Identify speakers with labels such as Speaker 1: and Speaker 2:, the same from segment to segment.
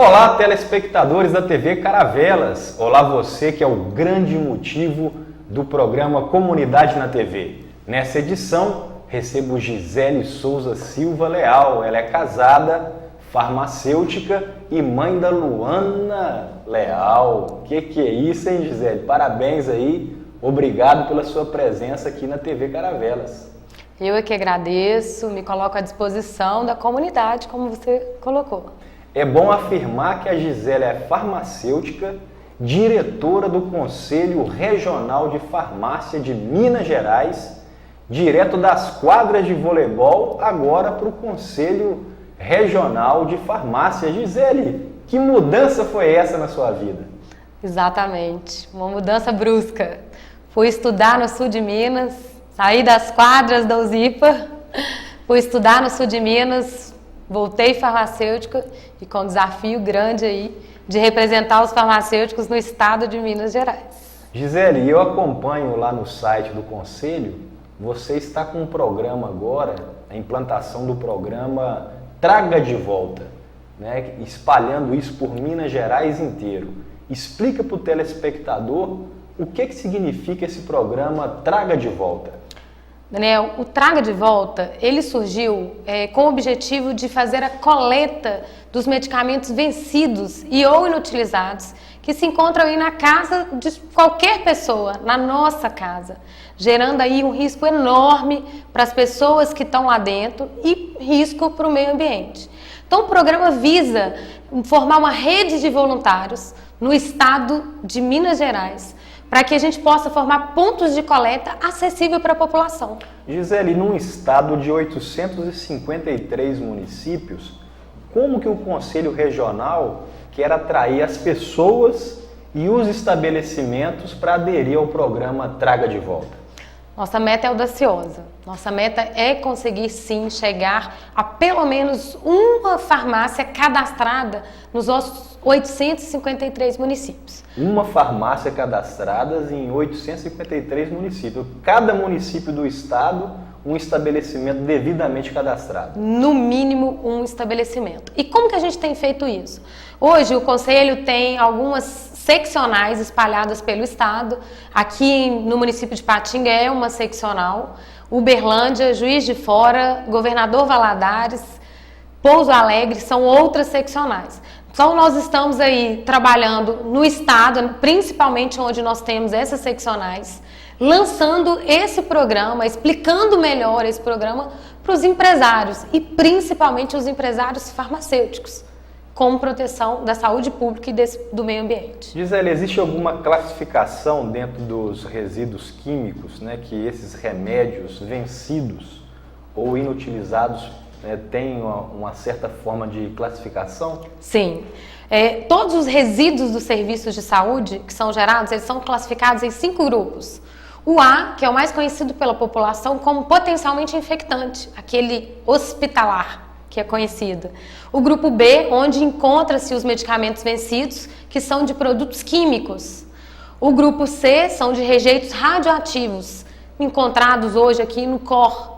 Speaker 1: Olá, telespectadores da TV Caravelas. Olá, você que é o grande motivo do programa Comunidade na TV. Nessa edição, recebo Gisele Souza Silva Leal. Ela é casada, farmacêutica e mãe da Luana Leal. Que é isso, hein, Gisele? Parabéns aí. Obrigado pela sua presença aqui na TV Caravelas.
Speaker 2: Eu é que agradeço, me coloco à disposição da comunidade, como você colocou.
Speaker 1: É bom afirmar que a Gisele é farmacêutica, diretora do Conselho Regional de Farmácia de Minas Gerais, direto das quadras de voleibol, agora para o Conselho Regional de Farmácia. Gisele, que mudança foi essa na sua vida?
Speaker 2: Exatamente, uma mudança brusca. Fui estudar no sul de Minas, saí das quadras da USIPA, fui estudar no sul de Minas, voltei farmacêutica e com um desafio grande aí de representar os farmacêuticos no estado de Minas Gerais.
Speaker 1: Gisele, eu acompanho lá no site do Conselho, você está com um programa agora, a implantação do programa Traga de Volta, né? Espalhando isso por Minas Gerais inteiro. Explica para o telespectador o que significa esse programa Traga de Volta.
Speaker 2: Daniel, o Traga de Volta, ele surgiu com o objetivo de fazer a coleta dos medicamentos vencidos e ou inutilizados que se encontram aí na casa de qualquer pessoa, na nossa casa, gerando aí um risco enorme para as pessoas que estão lá dentro e risco para o meio ambiente. Então o programa visa formar uma rede de voluntários no estado de Minas Gerais, para que a gente possa formar pontos de coleta acessível para a população.
Speaker 1: Gisele, num estado de 853 municípios, como que o Conselho Regional quer atrair as pessoas e os estabelecimentos para aderir ao programa Traga de Volta?
Speaker 2: Nossa meta é audaciosa. Nossa meta é conseguir, sim, chegar a pelo menos uma farmácia cadastrada nos nossos 853 municípios.
Speaker 1: Uma farmácia cadastrada em 853 municípios. Cada município do estado, um estabelecimento devidamente cadastrado.
Speaker 2: No mínimo, um estabelecimento. E como que a gente tem feito isso? Hoje, o Conselho tem algumas seccionais espalhadas pelo estado. Aqui no município de Patinga é uma seccional. Uberlândia, Juiz de Fora, Governador Valadares, Pouso Alegre são outras seccionais. Então nós estamos aí trabalhando no estado, principalmente onde nós temos essas seccionais, lançando esse programa, explicando melhor esse programa para os empresários e principalmente os empresários farmacêuticos, com proteção da saúde pública e do meio ambiente.
Speaker 1: Gisele, existe alguma classificação dentro dos resíduos químicos, né, que esses remédios vencidos ou inutilizados têm uma certa forma de classificação?
Speaker 2: Sim. Todos os resíduos dos serviços de saúde que são gerados, eles são classificados em 5 grupos. O A, que é o mais conhecido pela população como potencialmente infectante, aquele hospitalar, que é conhecido. O grupo B, onde encontra-se os medicamentos vencidos, que são de produtos químicos. O grupo C são de rejeitos radioativos, encontrados hoje aqui no COR.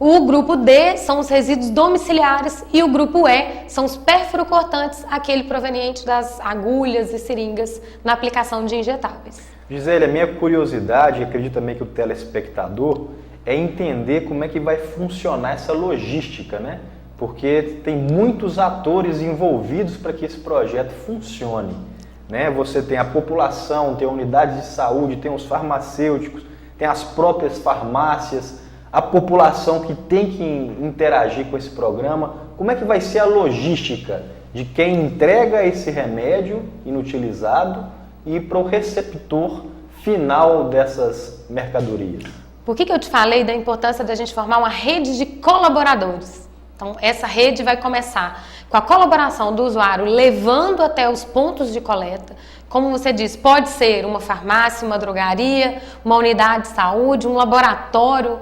Speaker 2: O grupo D são os resíduos domiciliares e o grupo E são os perfluorocortantes, aquele proveniente das agulhas e seringas na aplicação de injetáveis.
Speaker 1: Gisele, a minha curiosidade, acredito também que o telespectador, é entender como é que vai funcionar essa logística, né? Porque tem muitos atores envolvidos para que esse projeto funcione, né? Você tem a população, tem a unidade de saúde, tem os farmacêuticos, tem as próprias farmácias, a população que tem que interagir com esse programa. Como é que vai ser a logística de quem entrega esse remédio inutilizado e para o receptor final dessas mercadorias?
Speaker 2: Por que eu te falei da importância da gente formar uma rede de colaboradores? Então, essa rede vai começar com a colaboração do usuário, levando até os pontos de coleta. Como você disse, pode ser uma farmácia, uma drogaria, uma unidade de saúde, um laboratório,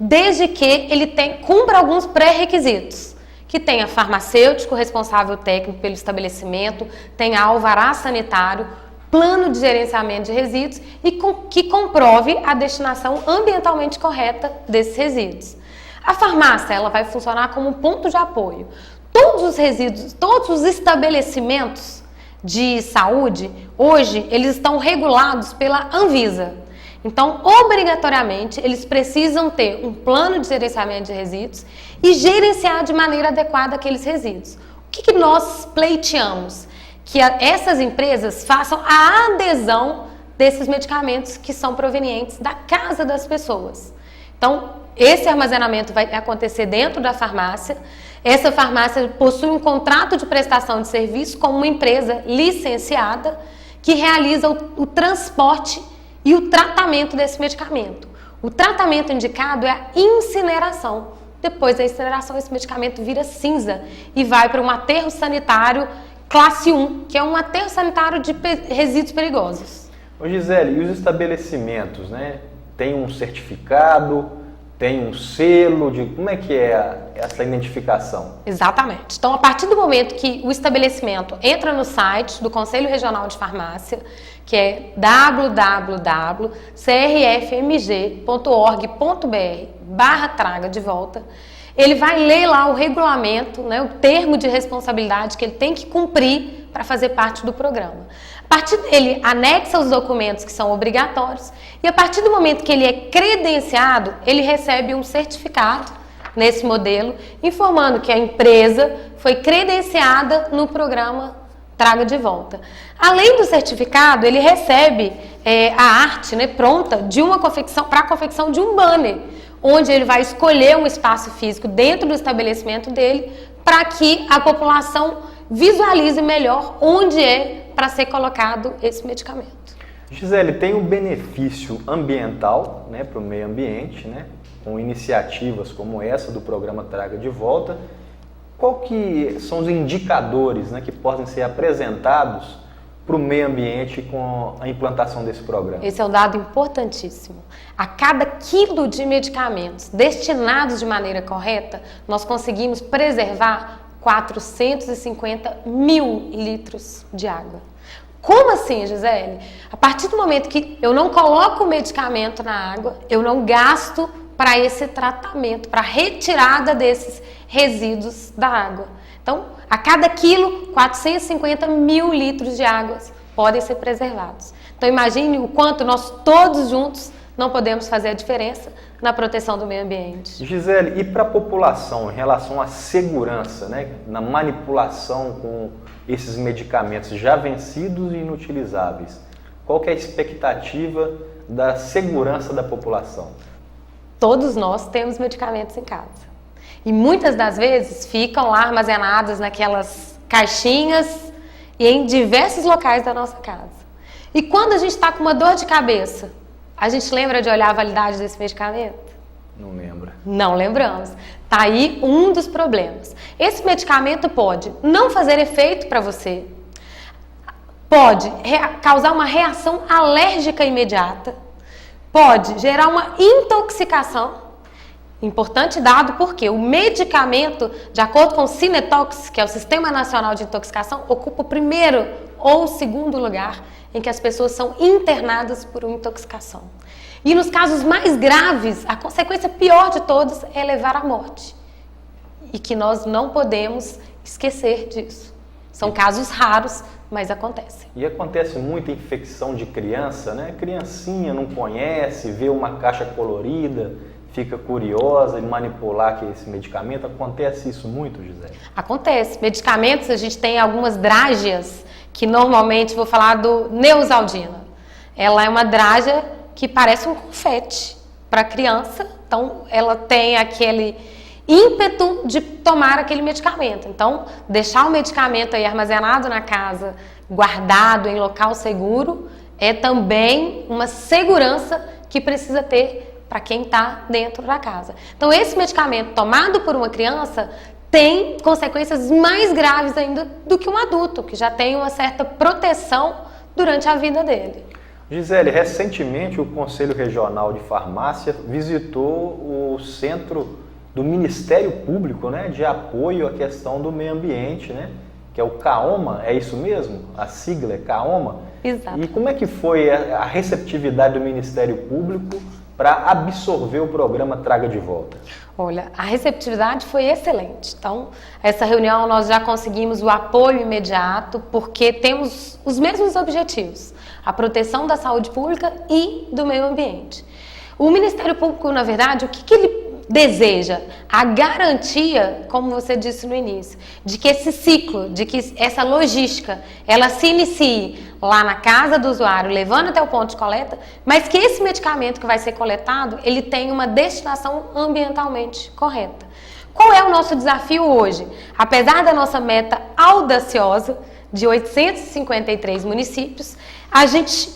Speaker 2: desde que ele cumpra alguns pré-requisitos, que tenha farmacêutico, responsável técnico pelo estabelecimento, tenha alvará sanitário, plano de gerenciamento de resíduos e que comprove a destinação ambientalmente correta desses resíduos. A farmácia ela vai funcionar como um ponto de apoio. todos os resíduos, todos os estabelecimentos de saúde, hoje, eles estão regulados pela Anvisa. Então, obrigatoriamente, eles precisam ter um plano de gerenciamento de resíduos e gerenciar de maneira adequada aqueles resíduos. O que nós pleiteamos? Que essas empresas façam a adesão desses medicamentos que são provenientes da casa das pessoas. Então, esse armazenamento vai acontecer dentro da farmácia. Essa farmácia possui um contrato de prestação de serviço com uma empresa licenciada que realiza o transporte e o tratamento desse medicamento. O tratamento indicado é a incineração. Depois da incineração, esse medicamento vira cinza e vai para um aterro sanitário classe 1, que é um aterro sanitário de resíduos perigosos.
Speaker 1: Ô Gisele, e os estabelecimentos, né? Tem um certificado, tem um selo, como é que é essa identificação?
Speaker 2: Exatamente. Então, a partir do momento que o estabelecimento entra no site do Conselho Regional de Farmácia, que é www.crfmg.org.br/traga de volta, ele vai ler lá o regulamento, né, o termo de responsabilidade que ele tem que cumprir para fazer parte do programa. A partir dele, anexa os documentos que são obrigatórios e a partir do momento que ele é credenciado, ele recebe um certificado nesse modelo, informando que a empresa foi credenciada no programa Traga de Volta. Além do certificado, ele recebe a arte, né, pronta de uma confecção, para a confecção de um banner, onde ele vai escolher um espaço físico dentro do estabelecimento dele para que a população visualize melhor onde é para ser colocado esse medicamento.
Speaker 1: Gisele, tem um benefício ambiental, né, para o meio ambiente, né, com iniciativas como essa do programa Traga de Volta. Qual que são os indicadores, né, que podem ser apresentados para o meio ambiente com a implantação desse programa?
Speaker 2: Esse é um dado importantíssimo. A cada quilo de medicamentos destinados de maneira correta, nós conseguimos preservar 450 mil litros de água. Como assim, Gisele? A partir do momento que eu não coloco o medicamento na água, eu não gasto para esse tratamento, para a retirada desses resíduos da água. Então, a cada quilo, 450 mil litros de água podem ser preservados. Então, imagine o quanto nós todos juntos não podemos fazer a diferença na proteção do meio ambiente.
Speaker 1: Gisele, e para a população, em relação à segurança, né, na manipulação com esses medicamentos já vencidos e inutilizáveis, qual que é a expectativa da segurança da população?
Speaker 2: Todos nós temos medicamentos em casa. E muitas das vezes ficam lá armazenados naquelas caixinhas e em diversos locais da nossa casa. E quando a gente está com uma dor de cabeça, a gente lembra de olhar a validade desse medicamento?
Speaker 1: Não lembra.
Speaker 2: Não lembramos. Está aí um dos problemas. Esse medicamento pode não fazer efeito para você, pode causar uma reação alérgica imediata, pode gerar uma intoxicação. Importante dado porque o medicamento, de acordo com o Cinetox, que é o Sistema Nacional de Intoxicação, ocupa o primeiro ou o segundo lugar em que as pessoas são internadas por uma intoxicação. E nos casos mais graves, a consequência pior de todos é levar à morte. E que nós não podemos esquecer disso. São casos raros, mas acontecem.
Speaker 1: E acontece muita infecção de criança, né? Criancinha não conhece, vê uma caixa colorida, fica curiosa em manipular esse medicamento. Acontece isso muito, Gisele?
Speaker 2: Acontece. Medicamentos, a gente tem algumas drágeas, que normalmente, vou falar do Neosaldina. Ela é uma drágia que parece um confete para a criança, então ela tem aquele ímpeto de tomar aquele medicamento. Então, deixar o medicamento aí armazenado na casa, guardado em local seguro, é também uma segurança que precisa ter para quem está dentro da casa. Então, esse medicamento tomado por uma criança tem consequências mais graves ainda do que um adulto, que já tem uma certa proteção durante a vida dele.
Speaker 1: Gisele, recentemente o Conselho Regional de Farmácia visitou o centro do Ministério Público, né, de apoio à questão do meio ambiente, né, que é o CAOMA, é isso mesmo? A sigla é CAOMA?
Speaker 2: Exato.
Speaker 1: E como é que foi a receptividade do Ministério Público para absorver o programa Traga de Volta?
Speaker 2: Olha, a receptividade foi excelente. Então, essa reunião nós já conseguimos o apoio imediato, porque temos os mesmos objetivos: a proteção da saúde pública e do meio ambiente. O Ministério Público, na verdade, o que ele deseja? A garantia, como você disse no início, de que esse ciclo, de que essa logística, ela se inicie lá na casa do usuário, levando até o ponto de coleta, mas que esse medicamento que vai ser coletado, ele tenha uma destinação ambientalmente correta. Qual é o nosso desafio hoje? Apesar da nossa meta audaciosa de 853 municípios, a gente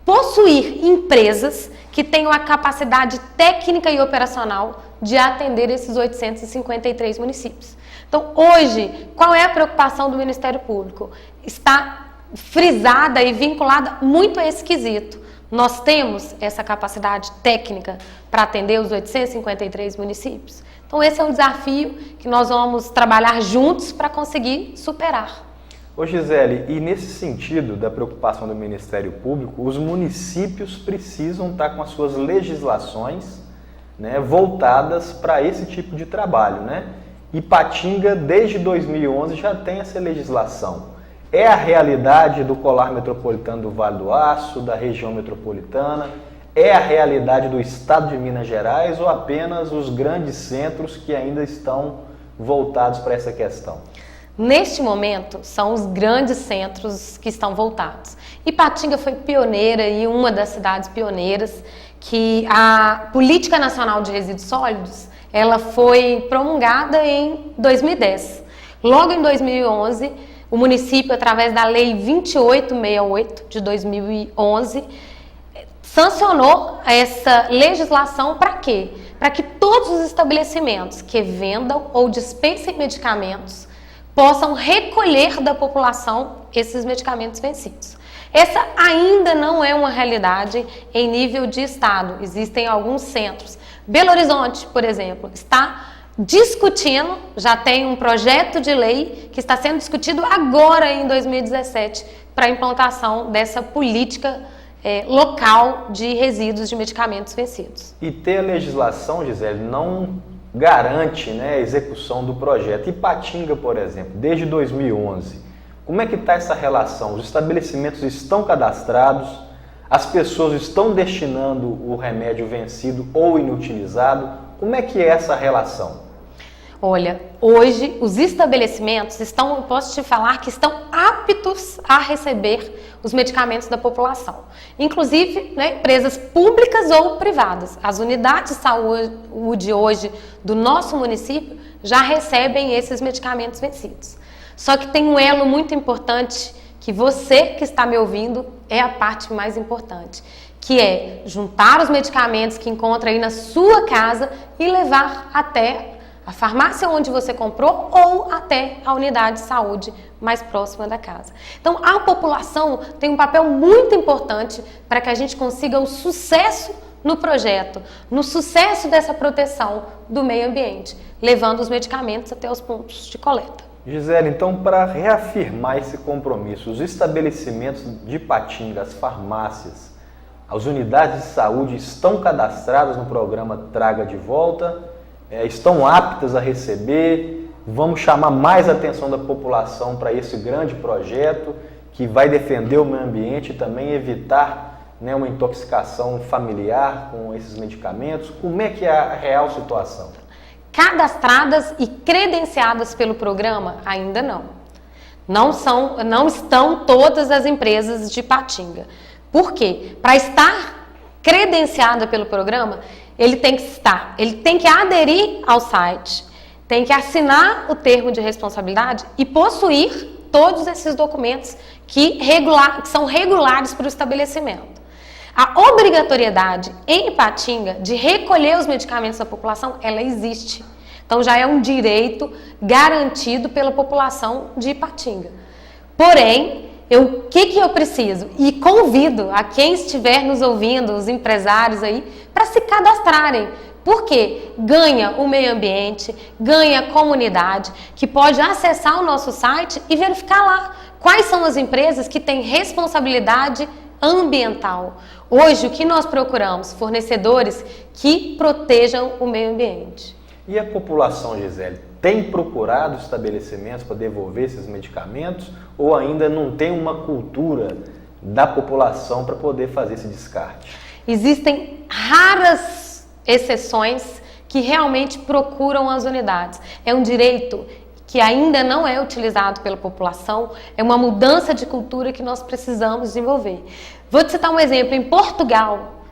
Speaker 2: possuir empresas que tenham a capacidade técnica e operacional de atender esses 853 municípios. Então, hoje, qual é a preocupação do Ministério Público? Está frisada e vinculada muito a esse quesito. Nós temos essa capacidade técnica para atender os 853 municípios? Então, esse é um desafio que nós vamos trabalhar juntos para conseguir superar.
Speaker 1: Ô Gisele, e nesse sentido da preocupação do Ministério Público, os municípios precisam estar com as suas legislações, né, voltadas para esse tipo de trabalho, né? Ipatinga, desde 2011, já tem essa legislação. É a realidade do Colar Metropolitano do Vale do Aço, da região metropolitana? É a realidade do estado de Minas Gerais ou apenas os grandes centros que ainda estão voltados para essa questão?
Speaker 2: Neste momento, são os grandes centros que estão voltados. Ipatinga foi pioneira e uma das cidades pioneiras que a Política Nacional de Resíduos Sólidos, ela foi promulgada em 2010. Logo em 2011, o município, através da Lei 2868 de 2011, sancionou essa legislação para quê? Para que todos os estabelecimentos que vendam ou dispensem medicamentos possam recolher da população esses medicamentos vencidos. Essa ainda não é uma realidade em nível de estado. Existem alguns centros. Belo Horizonte, por exemplo, está discutindo, já tem um projeto de lei que está sendo discutido agora em 2017 para a implantação dessa política local de resíduos de medicamentos vencidos.
Speaker 1: E ter a legislação, Gisele, não garante, né, a execução do projeto. Ipatinga, por exemplo, desde 2011, como é que está essa relação? Os estabelecimentos estão cadastrados, as pessoas estão destinando o remédio vencido ou inutilizado? Como é que é essa relação?
Speaker 2: Olha, hoje os estabelecimentos estão, eu posso te falar, que estão aptos a receber os medicamentos da população. Inclusive, né, empresas públicas ou privadas. As unidades de saúde hoje do nosso município já recebem esses medicamentos vencidos. Só que tem um elo muito importante que você que está me ouvindo é a parte mais importante, que é juntar os medicamentos que encontra aí na sua casa e levar até a farmácia onde você comprou ou até a unidade de saúde mais próxima da casa. Então, a população tem um papel muito importante para que a gente consiga o sucesso no projeto, no sucesso dessa proteção do meio ambiente, levando os medicamentos até os pontos de coleta.
Speaker 1: Gisele, então, para reafirmar esse compromisso, os estabelecimentos de Ipatinga, as farmácias, as unidades de saúde estão cadastradas no programa Traga de Volta? Estão aptas a receber? Vamos chamar mais a atenção da população para esse grande projeto que vai defender o meio ambiente e também evitar, né, uma intoxicação familiar com esses medicamentos. Como é que é a real situação?
Speaker 2: Cadastradas e credenciadas pelo programa? Ainda não. Não estão todas as empresas de Ipatinga. Por quê? Para estar credenciada pelo programa, ele tem que aderir ao site, tem que assinar o termo de responsabilidade e possuir todos esses documentos que são regulares para o estabelecimento. A obrigatoriedade em Ipatinga de recolher os medicamentos da população, ela existe. Então já é um direito garantido pela população de Ipatinga. Porém, o que eu preciso? E convido a quem estiver nos ouvindo, os empresários aí, para se cadastrarem. Porque ganha o meio ambiente, ganha a comunidade, que pode acessar o nosso site e verificar lá quais são as empresas que têm responsabilidade ambiental. Hoje, o que nós procuramos? Fornecedores que protejam o meio ambiente.
Speaker 1: E a população, Gisele, tem procurado estabelecimentos para devolver esses medicamentos ou ainda não tem uma cultura da população para poder fazer esse descarte?
Speaker 2: Existem raras exceções que realmente procuram as unidades. É um direito que ainda não é utilizado pela população, é uma mudança de cultura que nós precisamos desenvolver. Vou te citar um exemplo. Em Portugal,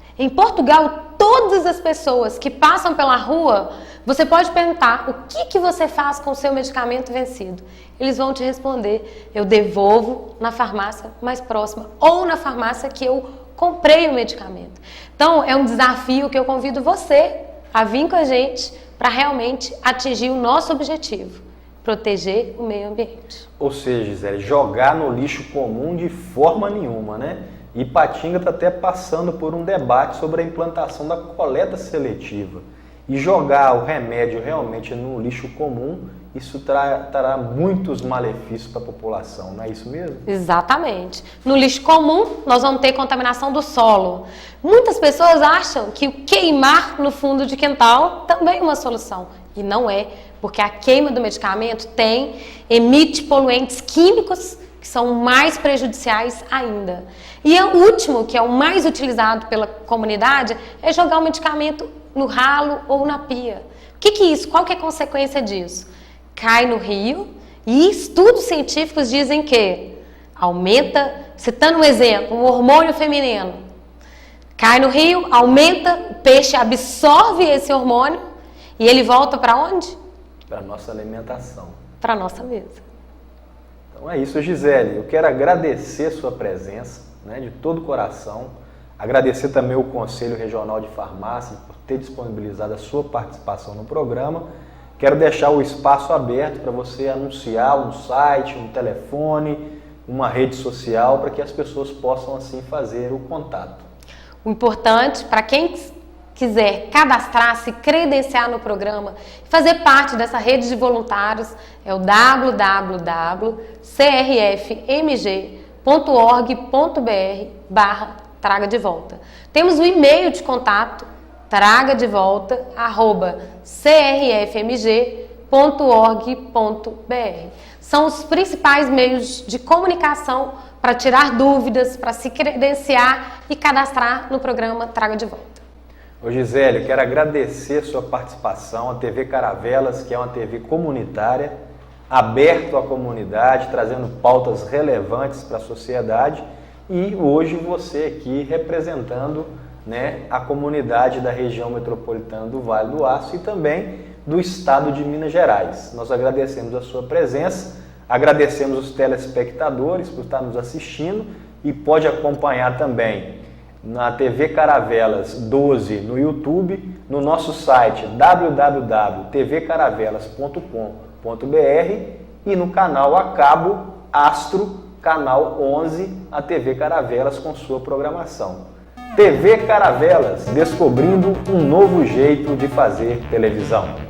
Speaker 2: todas as pessoas que passam pela rua, você pode perguntar: o que você faz com o seu medicamento vencido? Eles vão te responder: eu devolvo na farmácia mais próxima ou na farmácia que eu comprei o medicamento. Então, é um desafio que eu convido você a vir com a gente para realmente atingir o nosso objetivo: proteger o meio ambiente.
Speaker 1: Ou seja, Gisele, jogar no lixo comum de forma nenhuma, né? E Ipatinga está até passando por um debate sobre a implantação da coleta seletiva. E jogar o remédio realmente no lixo comum, isso trará muitos malefícios para a população, não é isso mesmo?
Speaker 2: Exatamente. No lixo comum, nós vamos ter contaminação do solo. Muitas pessoas acham que queimar no fundo de quintal também é uma solução. E não é, porque a queima do medicamento emite poluentes químicos que são mais prejudiciais ainda. E o último, que é o mais utilizado pela comunidade, é jogar o medicamento no ralo ou na pia. O que é isso? Qual que é a consequência disso? Cai no rio e estudos científicos dizem que aumenta, citando um exemplo, o hormônio feminino. Cai no rio, aumenta, o peixe absorve esse hormônio e ele volta para onde?
Speaker 1: Para a nossa alimentação.
Speaker 2: Para a nossa mesa.
Speaker 1: Então é isso, Gisele. Eu quero agradecer a sua presença, né, de todo o coração. Agradecer também o Conselho Regional de Farmácia por ter disponibilizado a sua participação no programa. Quero deixar o espaço aberto para você anunciar um site, um telefone, uma rede social, para que as pessoas possam assim fazer o contato.
Speaker 2: O importante, para quem quiser cadastrar, se credenciar no programa, fazer parte dessa rede de voluntários, é o www.crfmg.org.br/traga de volta. Temos o e-mail de contato, tragadevolta@crfmg.org.br. São os principais meios de comunicação para tirar dúvidas, para se credenciar e cadastrar no programa Traga de Volta.
Speaker 1: Ô Gisele, quero agradecer a sua participação, a TV Caravelas, que é uma TV comunitária, aberto à comunidade, trazendo pautas relevantes para a sociedade, e hoje você aqui representando, né, a comunidade da região metropolitana do Vale do Aço e também do estado de Minas Gerais. Nós agradecemos a sua presença, agradecemos os telespectadores por estar nos assistindo e pode acompanhar também na TV Caravelas 12 no YouTube, no nosso site www.tvcaravelas.com.br e no canal a cabo Astro, canal 11, a TV Caravelas com sua programação. TV Caravelas, descobrindo um novo jeito de fazer televisão.